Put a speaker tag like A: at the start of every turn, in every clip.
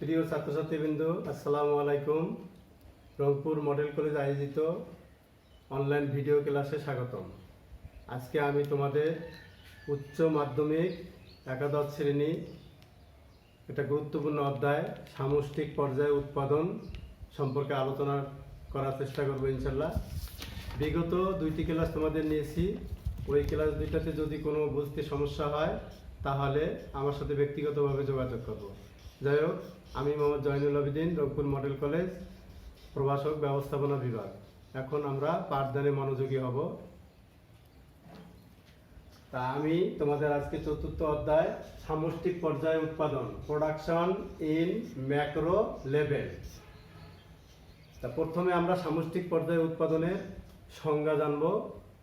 A: প্রিয় ছাত্রছাত্রীবৃন্দ, আসসালামু আলাইকুম। রংপুর মডেল কলেজ আয়োজিত অনলাইন ভিডিও ক্লাসে স্বাগতম। আজকে আমি তোমাদের উচ্চ মাধ্যমিক একাদশ শ্রেণী একটা গুরুত্বপূর্ণ অধ্যায় সামষ্টিক পর্যায়ে উৎপাদন সম্পর্কে আলোচনা করার চেষ্টা করব ইনশাল্লাহ। বিগত দুইটি ক্লাস তোমাদের নিয়েছি। ওই ক্লাস দুইটাতে যদি কোনো বুঝতে সমস্যা হয় তাহলে আমার সাথে ব্যক্তিগতভাবে যোগাযোগ করব। যাই হোক, আমি মোহাম্মদ জয়নুল আবেদিন, রংপুর মডেল কলেজ, প্রভাষক ব্যবস্থাপনা বিভাগ। এখন আমরা পাঠদানে মনোযোগী হব। তা আমি তোমাদের আজকে চতুর্থ অধ্যায় সামষ্টিক পর্যায়ে উৎপাদন, প্রোডাকশন ইন ম্যাক্রো লেভেল। তা প্রথমে আমরা সামষ্টিক পর্যায়ে উৎপাদনের সংজ্ঞা জানব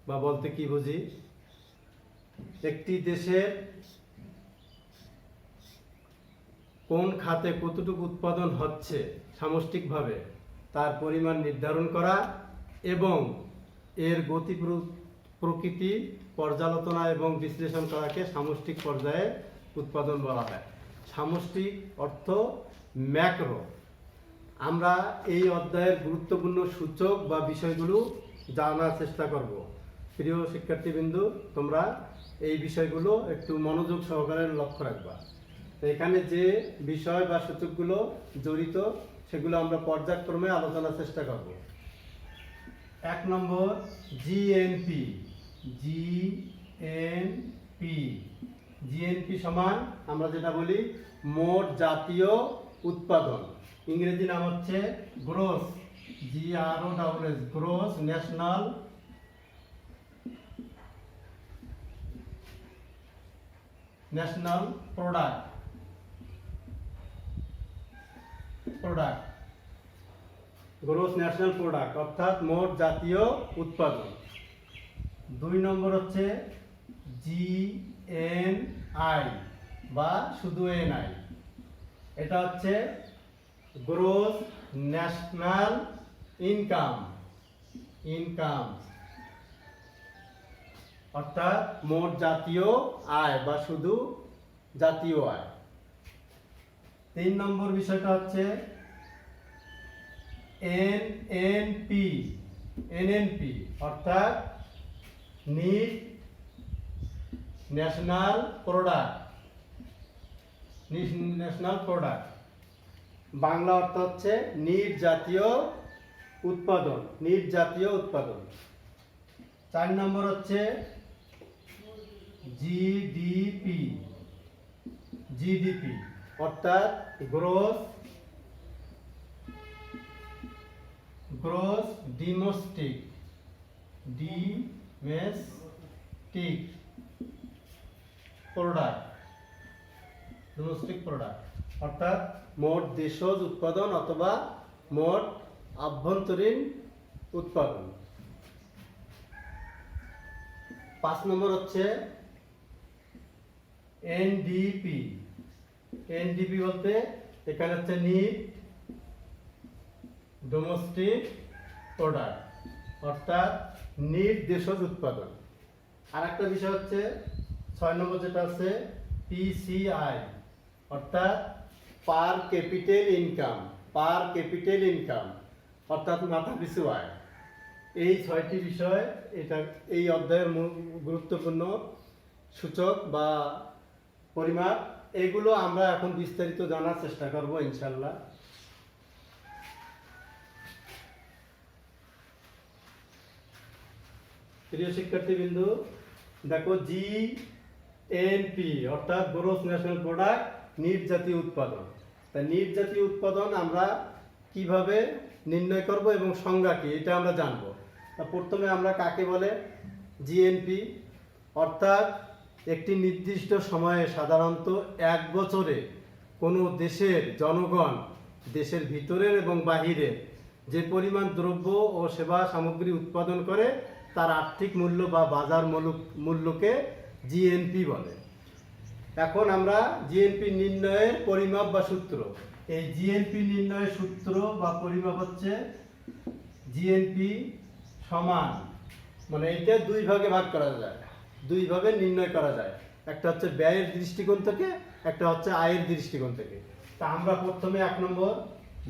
A: বা বলতে কি বুঝি। একটি দেশের কোন খাতে কতটুকু উৎপাদন হচ্ছে সামষ্টিকভাবে তার পরিমাণ নির্ধারণ করা এবং এর গতি প্রকৃতি পর্যালোচনা এবং বিশ্লেষণ করাকে সামষ্টিক পর্যায়ে উৎপাদন বলা হয়। সামষ্টিক অর্থ ম্যাক্রো। আমরা এই অধ্যায়ের গুরুত্বপূর্ণ সূচক বা বিষয়গুলো জানার চেষ্টা করব। প্রিয় শিক্ষার্থীবৃন্দ, তোমরা এই বিষয়গুলো একটু মনোযোগ সহকারে লক্ষ্য রাখবা। এখানে যে বিষয় বা সূচকগুলো জড়িত সেগুলো আমরা পর্যায়ক্রমে আলোচনার চেষ্টা করব। 1 নম্বর জিএনপি। জিএনপি সমান আমরা যেটা বলি মোট জাতীয় উৎপাদন। ইংরেজি নাম হচ্ছে gross, GROSS, gross national product. Gross national product অর্থাৎ মোট জাতীয় উৎপাদন। 2 নম্বর হচ্ছে GNI বা শুধু NI। এটা হচ্ছে গ্রোস ন্যাশনাল ইনকাম অর্থাৎ মোট জাতীয় আয় বা শুধু জাতীয় আয়। 3 নম্বর বিষয়টা হচ্ছে NNP অর্থাৎ নিট ন্যাশনাল প্রোডাক্ট। বাংলা অর্থ হচ্ছে নিট জাতীয় উৎপাদন। 4 নম্বর হচ্ছে জিডিপি অর্থাৎ গ্রোস ডোমেস্টিক প্রোডাক্ট অর্থাৎ মোট দেশজ উৎপাদন অথবা মোট আভ্যন্তরীণ উৎপাদন। 5 নম্বর হচ্ছে এনডিপি বলতে এখানে হচ্ছে নিট ডোমেস্টিক প্রোডাক্ট অর্থাৎ নিট দেশজ উৎপাদন। আর একটা বিষয় হচ্ছে 6 নম্বর যেটা আছে PCI অর্থাৎ পার ক্যাপিটাল ইনকাম অর্থাৎ মাথা পিছু আয়। এই 6টি বিষয় এই অধ্যায়ের গুরুত্বপূর্ণ সূচক বা পরিমাপ। এগুলো আমরা এখন বিস্তারিত জানার চেষ্টা করব ইনশাল্লাহ। প্রিয় শিক্ষার্থীবৃন্দ, দেখো GNP অর্থাৎ গ্রোস ন্যাশনাল প্রোডাক্ট, নিট জাতীয় উৎপাদন। তাই নিট জাতীয় উৎপাদন আমরা কিভাবে নির্ণয় করব এবং সংজ্ঞা কি এটা আমরা জানবো। প্রথমে আমরা কাকে বলে জিএনপি অর্থাৎ একটি নির্দিষ্ট সময়ে সাধারণত 1 বছরে কোনো দেশের জনগণ দেশের ভিতরের এবং বাহিরের যে পরিমাণ দ্রব্য ও সেবা সামগ্রী উৎপাদন করে তার আর্থিক মূল্য বা বাজার মূল্যকে জিএনপি বলে। এখন আমরা জিএনপি নির্ণয়ের পরিমাপ বা সূত্র। এই জিএনপি নির্ণয়ের সূত্র বা পরিমাপ হচ্ছে জিএনপি সমান, মানে এটা 2 ভাগে ভাগ করা যায়, 2 ভাবে নির্ণয় করা যায়। একটা হচ্ছে ব্যয়ের দৃষ্টিকোণ থেকে, একটা হচ্ছে আয়ের দৃষ্টিকোণ থেকে। তা আমরা প্রথমে 1 নম্বর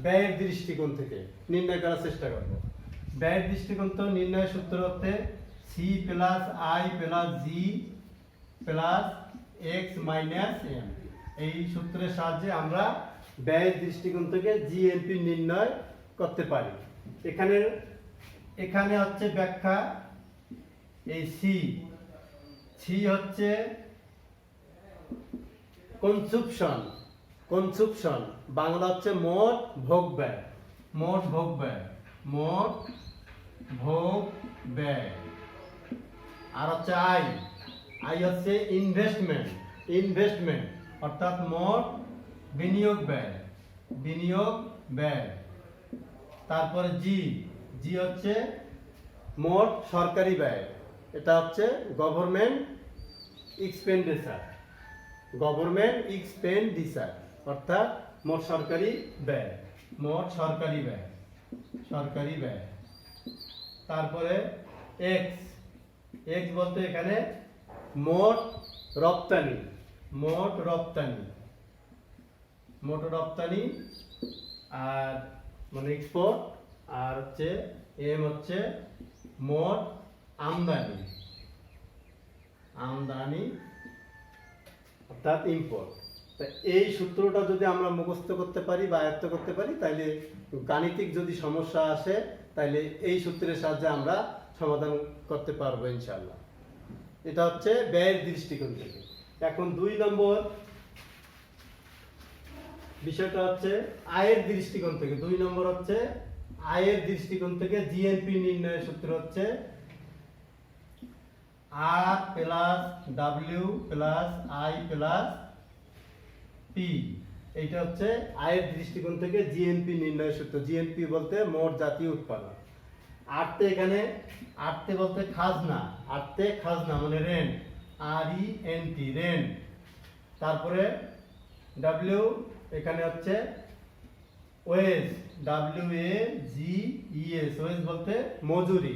A: ব্যয়ের দৃষ্টিকোণ থেকে নির্ণয় করার চেষ্টা করব। ব্যয়ের দৃষ্টিকোণ তো নির্ণয়ের সূত্র হচ্ছে C plus I plus G plus X minus M. এই সূত্রের সাহায্যে আমরা ব্যয়ের দৃষ্টিকোণ থেকে জিএনপি নির্ণয় করতে পারি। এখানে হচ্ছে ব্যাখ্যা, এই সি হচ্ছে কনসুপশন, বাংলা হচ্ছে মোট ভোগ ব্যয়, আর হচ্ছে আই হচ্ছে ইনভেস্টমেন্ট অর্থাৎ মোট বিনিয়োগ ব্যয়। তারপরে জি হচ্ছে মোট সরকারি ব্যয়, এটা হচ্ছে গভর্নমেন্ট এক্সপেন্ডিচার অর্থাৎ মোট সরকারি ব্যয়। তারপরে এক্স বলতে এখানে মোট রপ্তানি আর মানে এক্সপোর্ট, আর হচ্ছে এম হচ্ছে মোট আমদানি অর্থাৎ ইম্পোর্ট। তা এই সূত্রটা যদি আমরা মুখস্থ করতে পারি বা আয়ত্ত করতে পারি, তাহলে গাণিতিক যদি সমস্যা আসে তাহলে এই সূত্রের সাহায্যে আমরা সমাধান করতে পারবো ইনশাআল্লাহ। এটা হচ্ছে ব্যয়ের দৃষ্টিকোণ থেকে। এখন 2 নম্বর বিষয়টা হচ্ছে আয়ের দৃষ্টিকোণ থেকে। 2 নম্বর হচ্ছে আয়ের দৃষ্টিকোণ থেকে জিএনপি নির্ণয়ের সূত্র হচ্ছে R plus W plus I plus P. এইটা হচ্ছে আয়ের দৃষ্টিকোণ থেকে জিএনপি নির্ণয়ের সূত্র। জিএনপি বলতে মোট জাতীয় উৎপাদন। আর্থে বলতে খাজনা মানে রেন্ট, RENT। তারপরে ডাব্লিউ এখানে হচ্ছে ওয়েজ, WAGES, ওয়েজ বলতে মজুরি।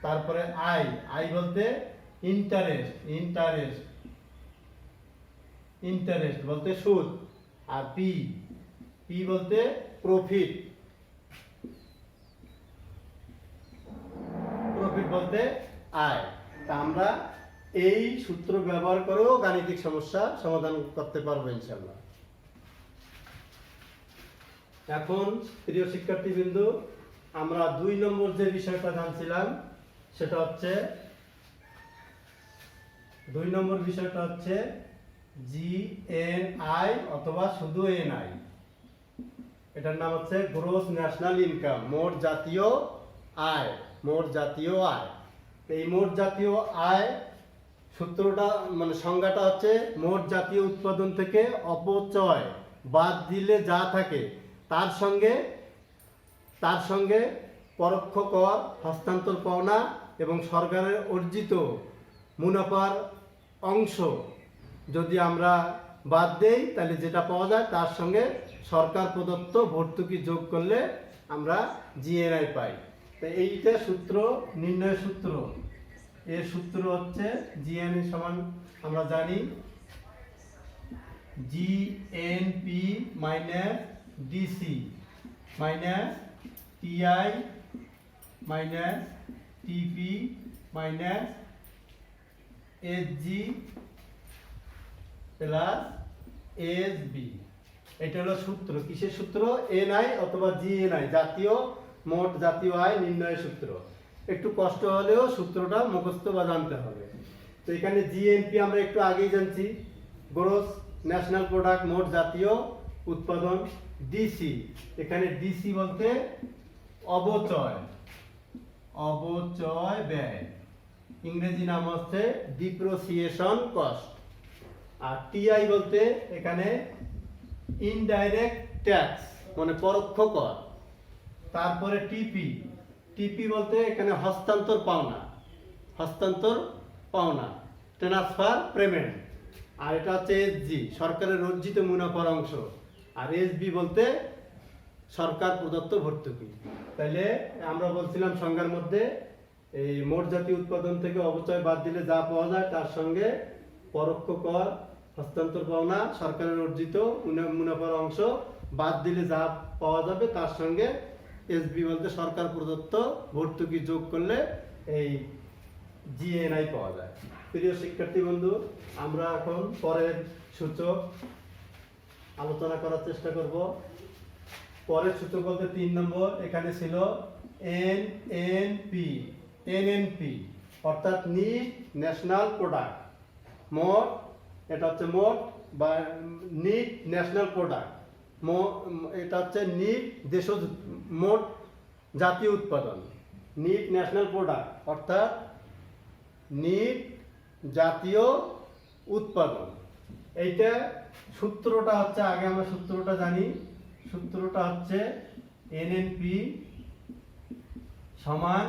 A: তারপরে আই বলতে ইন্টারেস্ট বলতে সুদ। আর পি বলতে প্রফিট বলতে আয়। তা আমরা এই সূত্র ব্যবহার করেও গাণিতিক সমস্যা সমাধান করতে পারবো ইনশাআল্লাহ। এখন প্রিয় শিক্ষার্থীবৃন্দ, আমরা 2 নম্বর যে বিষয়টা জানছিলাম সেটা হচ্ছে 2 নম্বর বিষয়টা হচ্ছে GNI অথবা শুধু NI। এটার নাম হচ্ছে গ্রোস ন্যাশনাল ইনকাম, মোট জাতীয় আয়। এই মোট জাতীয় আয় সূত্রটা মানে সংজ্ঞাটা হচ্ছে মোট জাতীয় উৎপাদন থেকে অপচয় বাদ দিলে যা থাকে তার সঙ্গে পরোক্ষ কর, হস্তান্তর পাওনা এবং সরকারের অর্জিত মুনাফার অংশ যদি আমরা বাদ দেই তাহলে যেটা পাওয়া যায় তার সঙ্গে সরকার প্রদত্ত ভর্তুকি যোগ করলে আমরা জিএনআই পাই। তো এইটা নির্ণয়ের সূত্র। এর সূত্র হচ্ছে জিএনআই সমান আমরা জানি GNP minus DC minus TI minus TP minus SG plus SB. এটা হলো সূত্র। কিসের সূত্র? এনআই অথবা জিএনআই, মোট জাতীয় আয় নির্ণয়ের সূত্র। একটু কষ্ট হলেও সূত্রটা মুখস্থ বা জানতে হবে। তো এখানে জিএনপি আমরা একটু আগেই জানছি, গ্রোস ন্যাশনাল প্রোডাক্ট, মোট জাতীয় উৎপাদন। ডিসি, এখানে ডিসি বলতে অবচয় ব্যয়, ইংরেজি নাম হচ্ছে ডিপ্রিসিয়েশন কস্ট। আর টিআই বলতে এখানে ইনডাইরেক্ট ট্যাক্স মানে পরোক্ষ কর। তারপরে টিপি বলতে এখানে হস্তান্তর পাওনা ট্রান্সফার পেমেন্ট। আর এটা হচ্ছে এসজি, সরকারের অর্জিত মুনাফার অংশ। আর এসবি বলতে সরকার প্রদত্ত ভর্তুকি। তাইলে আমরা বলছিলাম সংজ্ঞার মধ্যে এই মোট জাতীয় উৎপাদন থেকে অবচয় বাদ দিলে যা পাওয়া যায় তার সঙ্গে পরোক্ষ কর, হস্তান্তর পাওনা সরকারের অর্জিত মুনাফার অংশ বাদ দিলে যা পাওয়া যাবে তার সঙ্গে এসবি বলতে সরকার প্রদত্ত ভর্তুকি যোগ করলে এই জিএনআই পাওয়া যায়। প্রিয় শিক্ষার্থী বন্ধু, আমরা এখন পরের সূচক আলোচনা করার চেষ্টা করব। পরের সূচক বলতে 3 নম্বর, এখানে ছিল এনএনপি অর্থাৎ নিট ন্যাশনাল প্রোডাক্ট। মোট এটা হচ্ছে মোট বা নিট ন্যাশনাল প্রোডাক্ট, এটা হচ্ছে নিট দেশজ মোট জাতীয় উৎপাদন। নিট ন্যাশনাল প্রোডাক্ট অর্থাৎ নিট জাতীয় উৎপাদন। এইটা সূত্রটা হচ্ছে, আগে আমরা সূত্রটা জানি। সূত্রটা হচ্ছে এনএনপি সমান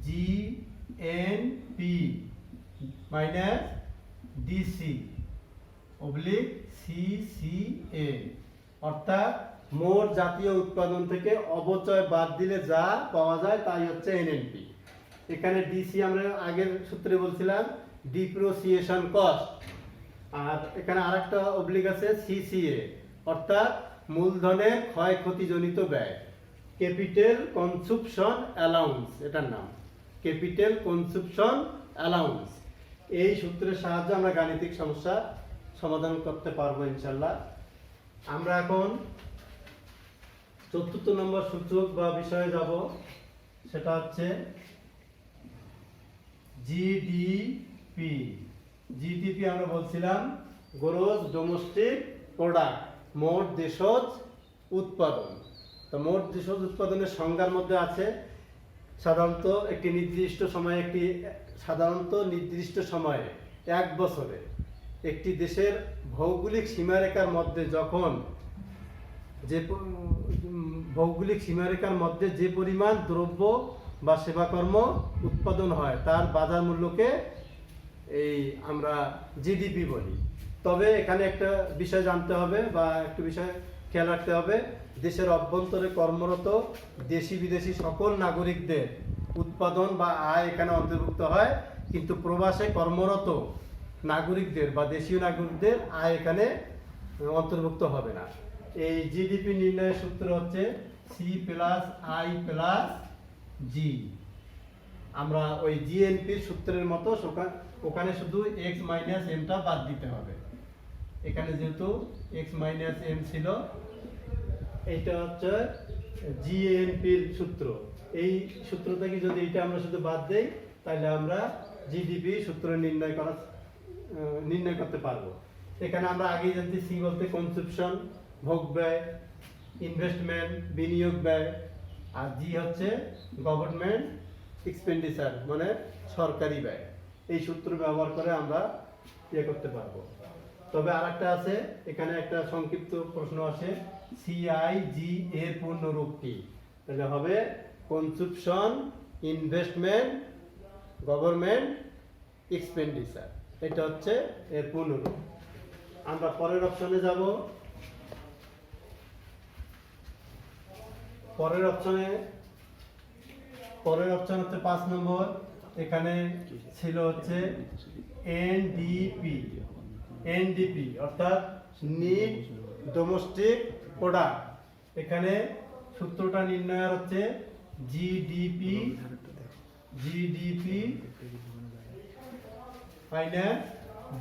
A: GNP minus DC oblique CCA, অর্থাৎ মোট জাতীয় উৎপাদন থেকে অবচয় বাদ দিলে যা পাওয়া যায় তাই হচ্ছে এনএনপি। এখানে ডিসি আমরা আগের সূত্রে বলছিলাম ডিপ্রিসিয়েশন কস্ট, আর এখানে আরেকটা অবলিক আছে সিসিএ অর্থাৎ মূলধনের ক্ষয়ক্ষতিজনিত ব্যয়, ক্যাপিটাল কনজাম্পশন অ্যালাউন্স, এটার নাম ক্যাপিটাল কনজাম্পশন অ্যালাউন্স। এই সূত্রের সাহায্যে আমরা গাণিতিক সমস্যা সমাধান করতে পারবো ইনশাল্লাহ। আমরা এখন ৪র্থ নম্বর সূচক বা বিষয়ে যাব, সেটা হচ্ছে জিডিপি। জিডিপি আমরা বলছিলাম গ্রোস ডোমেস্টিক প্রোডাক্ট, মোট দেশজ উৎপাদন। তো মোট দেশজ উৎপাদনের সংজ্ঞার মধ্যে আছে সাধারণত নির্দিষ্ট সময়ে 1 বছরে একটি দেশের ভৌগোলিক সীমারেখার মধ্যে যে পরিমাণ দ্রব্য বা সেবাকর্ম উৎপাদন হয় তার বাজার মূল্যকে আমরা জিডিপি বলি। তবে এখানে একটা বিষয় জানতে হবে বা একটা বিষয় খেয়াল রাখতে হবে, দেশের অভ্যন্তরে কর্মরত দেশি বিদেশি সকল নাগরিকদের উৎপাদন বা আয় এখানে অন্তর্ভুক্ত হয়, কিন্তু প্রবাসে কর্মরত নাগরিকদের বা দেশীয় নাগরিকদের আয় এখানে অন্তর্ভুক্ত হবে না। এই জিডিপি নির্ণয়ের সূত্র হচ্ছে C+I+G। আমরা ওই জিএনপির সূত্রের মতো ওখানে শুধু x - m টা বাদ দিতে হবে। এখানে যেহেতু x - m ছিল, এইটা হচ্ছে জিএনপির সূত্র। এই সূত্র থেকে যদি এটা আমরা শুধু বাদ দেই তাহলে আমরা জিডিপি সূত্র নির্ণয় করতে পারবো। এখানে আমরা আগেই জানছি সি বলতে কনজাম্পশন ভোগ ব্যয়, ইনভেস্টমেন্ট বিনিয়োগ ব্যয়, আর জি হচ্ছে গভর্নমেন্ট এক্সপেন্ডিচার মানে সরকারি ব্যয়। এই সূত্র ব্যবহার করে আমরা করতে পারবো। তবে আরেকটা আছে, এখানে একটা সংক্ষিপ্ত প্রশ্ন আছে, সিআইজি এর পূর্ণরূপ কি? তাহলে হবে কনজাম্পশন ইনভেস্টমেন্ট গভর্নমেন্ট এক্সপেন্ডিচার, এটা হচ্ছে এর পূর্ণরূপ। আমরা পরের অপশনে যাব। পরের অপশন হচ্ছে 5 নম্বর। এখানে ছিল হচ্ছে এনডিপি অর্থাৎ নিট ডোমেস্টিক প্রোডাক্ট। এখানে সূত্রটা নির্ণয় হচ্ছে জিডিপি মাইনাস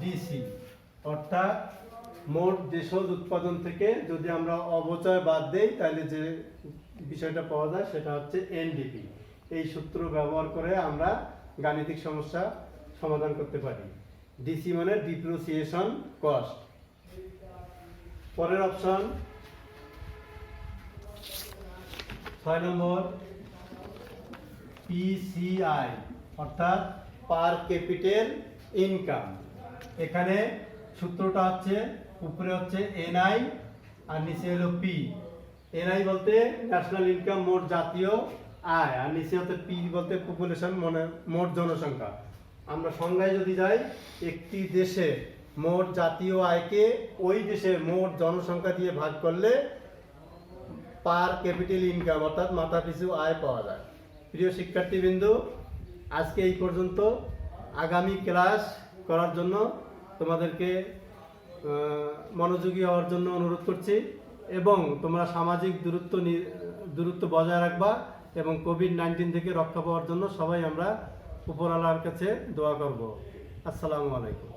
A: ডিসি, অর্থাৎ মোট দেশজ উৎপাদন থেকে যদি আমরা অবচয় বাদ দেই তাহলে যে বিষয়টা পাওয়া যায় সেটা হচ্ছে এনডিপি। এই সূত্র ব্যবহার করে আমরা গাণিতিক সমস্যা সমাধান করতে পারি। ডিসি মানে ডিপ্রিসিয়েশন কস্ট। পরের অপশন 6 নম্বর, পিসিআই অর্থাৎ পার ক্যাপিটাল ইনকাম। এখানে সূত্রটা হচ্ছে উপরে হচ্ছে এনআই আর নিচে হলো পি। এনআই বলতে ন্যাশনাল ইনকাম মোট জাতীয় আয়, আর নিচে হচ্ছে পি বলতে পপুলেশন মানে মোট জনসংখ্যা। আমরা সংজ্ঞায় যদি যাই, একটি দেশে মোট জাতীয় আয়কে ওই দেশের মোট জনসংখ্যা দিয়ে ভাগ করলে পার ক্যাপিটাল ইনকাম অর্থাৎ মাথাপিছু আয় পাওয়া যায়। প্রিয় শিক্ষার্থীবৃন্দ, আজকে এই পর্যন্ত। আগামী ক্লাস করার জন্য তোমাদেরকে মনোযোগী হওয়ার জন্য অনুরোধ করছি এবং তোমরা সামাজিক দূরত্ব বজায় রাখবা এবং কোভিড-19 থেকে রক্ষা পাওয়ার জন্য সবাই আমরা উপরওয়ালার কাছে দোয়া করব। আসসালামু আলাইকুম।